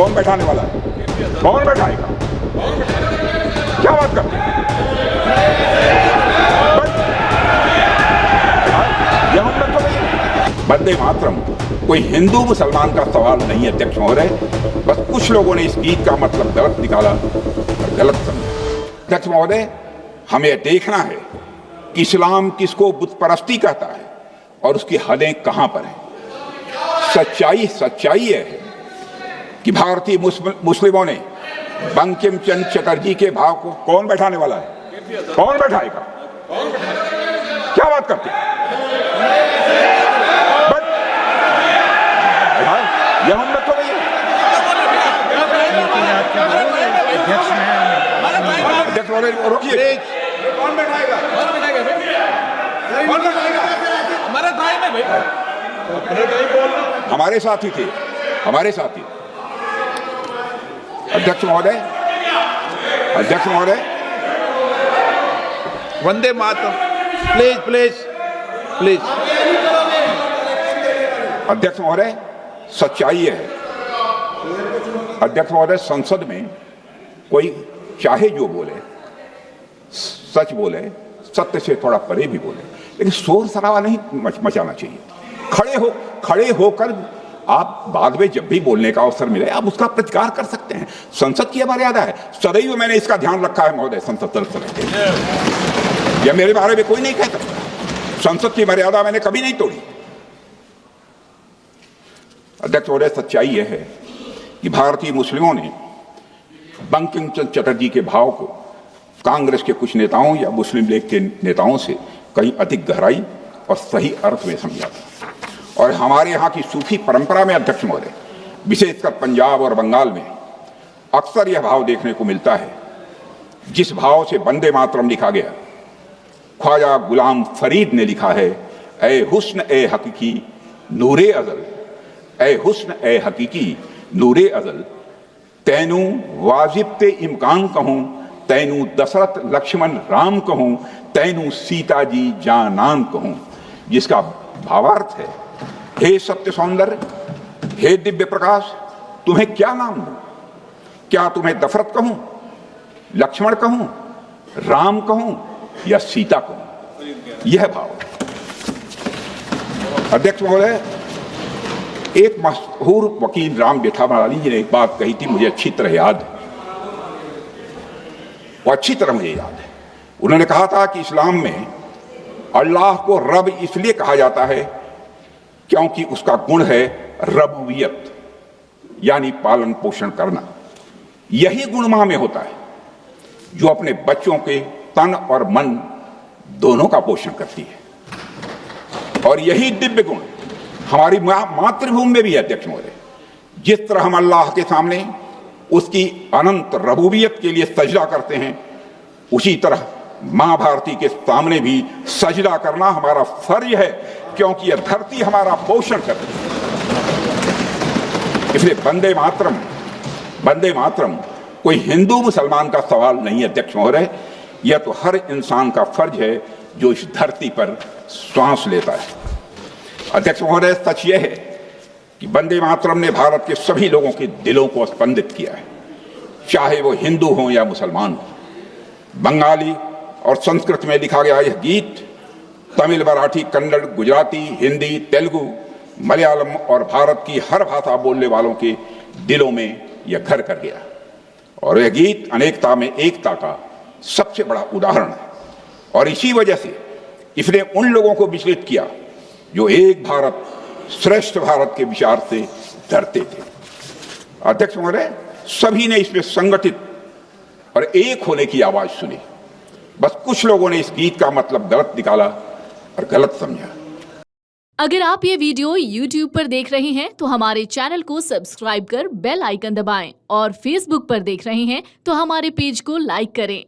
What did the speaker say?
कौन बैठाने वाला है? कौन बैठाएगा? क्या बात करते हैं? यह हम लोग तो नहीं। वंदे मातरम कोई हिंदू मुसलमान का सवाल नहीं है अध्यक्ष महोदय, बस कुछ लोगों ने इस गीत का मतलब गलत निकाला और गलत समझा। अध्यक्ष महोदय, हमें देखना है कि इस्लाम किसको बुत परस्ती कहता है और उसकी हदें कहां पर हैं। सच्चाई है कि भारतीय मुस्लिमों ने बंकिम चंद्र चटर्जी के भाव को कौन बैठाने वाला है? कौन बैठाएगा? क्या बात करते हैं? यह हम लोग तो नहीं है। अध्यक्ष महोदय रोकिए। कौन बैठाएगा? हमारे साथी थे, हमारे साथी। अध्यक्ष महोदय, वंदे मातरम, प्लीज। अध्यक्ष महोदय, सच्चाई है। अध्यक्ष महोदय, संसद में कोई चाहे जो बोले, सच बोले, सत्य से थोड़ा परे भी बोले, लेकिन शोर शराबा नहीं मचाना चाहिए। खड़े होकर आप बाद में जब भी बोलने का अवसर मिले आप उसका प्रतिकार कर सकते हैं। संसद की मर्यादा है, सदैव मैंने इसका ध्यान रखा है महोदय। संसद तरफ यह मेरे बारे में कोई नहीं कह सकता। संसद की मर्यादा मैंने कभी नहीं तोड़ी। अध्यक्ष महोदय, सच्चाई यह है कि भारतीय मुस्लिमों ने बंकिम चंद्र चटर्जी के भाव को कांग्रेस के कुछ नेताओं या मुस्लिम लीग के नेताओं से कहीं अधिक गहराई और सही अर्थ में समझा था। और हमारे यहाँ की सूफी परंपरा में अध्यक्ष महोदय, विशेषकर पंजाब और बंगाल में अक्सर यह भाव देखने को मिलता है। जिस भाव से वंदे मातरम लिखा गया, ख्वाजा गुलाम फरीद ने लिखा है, ए हुस्न ए हकीकी नूरे अजल, ए हुस्न ए हकीकी नूरे अजल, तैनू वाजिब ते इमकान कहूं, तैनू दशरथ लक्ष्मण राम कहूं, तैनू सीता जी जानान कहूं। जिसका भावार्थ है, हे सत्य सौंदर्य, हे दिव्य प्रकाश, तुम्हें क्या नाम दूं? क्या तुम्हें दशरथ कहूं, लक्ष्मण कहूं, राम कहूं या सीता कहूं? यह भाव। अध्यक्ष महोदय, एक मशहूर वकील राम जेठामलानी जी ने एक बात कही थी, मुझे अच्छी तरह याद है। वो अच्छी तरह मुझे याद है। उन्होंने कहा था कि इस्लाम में अल्लाह को रब इसलिए कहा जाता है क्योंकि उसका गुण है रबूबियत, यानी पालन पोषण करना। यही गुण मां में होता है जो अपने बच्चों के तन और मन दोनों का पोषण करती है। और यही दिव्य गुण हमारी मातृभूमि में भी है अध्यक्ष महोदय। जिस तरह हम अल्लाह के सामने उसकी अनंत रबूबियत के लिए सजदा करते हैं, उसी तरह मां भारती के सामने भी सजदा करना हमारा फर्ज है, क्योंकि यह धरती हमारा पोषण करती है। इसलिए वंदे मातरम कोई हिंदू मुसलमान का सवाल नहीं है अध्यक्ष महोदय, यह तो हर इंसान का फर्ज है जो इस धरती पर श्वास लेता है। अध्यक्ष महोदय, सच यह है कि वंदे मातरम ने भारत के सभी लोगों के दिलों को स्पंदित किया है, चाहे वो हिंदू हो या मुसलमान हो। बंगाली और संस्कृत में लिखा गया यह गीत तमिल, मराठी, कन्नड़, गुजराती, हिंदी, तेलुगु, मलयालम और भारत की हर भाषा बोलने वालों के दिलों में यह घर कर गया। और यह गीत अनेकता में एकता का सबसे बड़ा उदाहरण है। और इसी वजह से इसने उन लोगों को विचलित किया जो एक भारत श्रेष्ठ भारत के विचार से डरते थे। अध्यक्ष महोदय, सभी ने इसमें संगठित और एक होने की आवाज सुनी, बस कुछ लोगों ने इस गीत का मतलब गलत निकाला और गलत समझा। अगर आप ये वीडियो YouTube पर देख रहे हैं तो हमारे चैनल को सब्सक्राइब कर बेल आइकन दबाएं, और Facebook पर देख रहे हैं तो हमारे पेज को लाइक करें।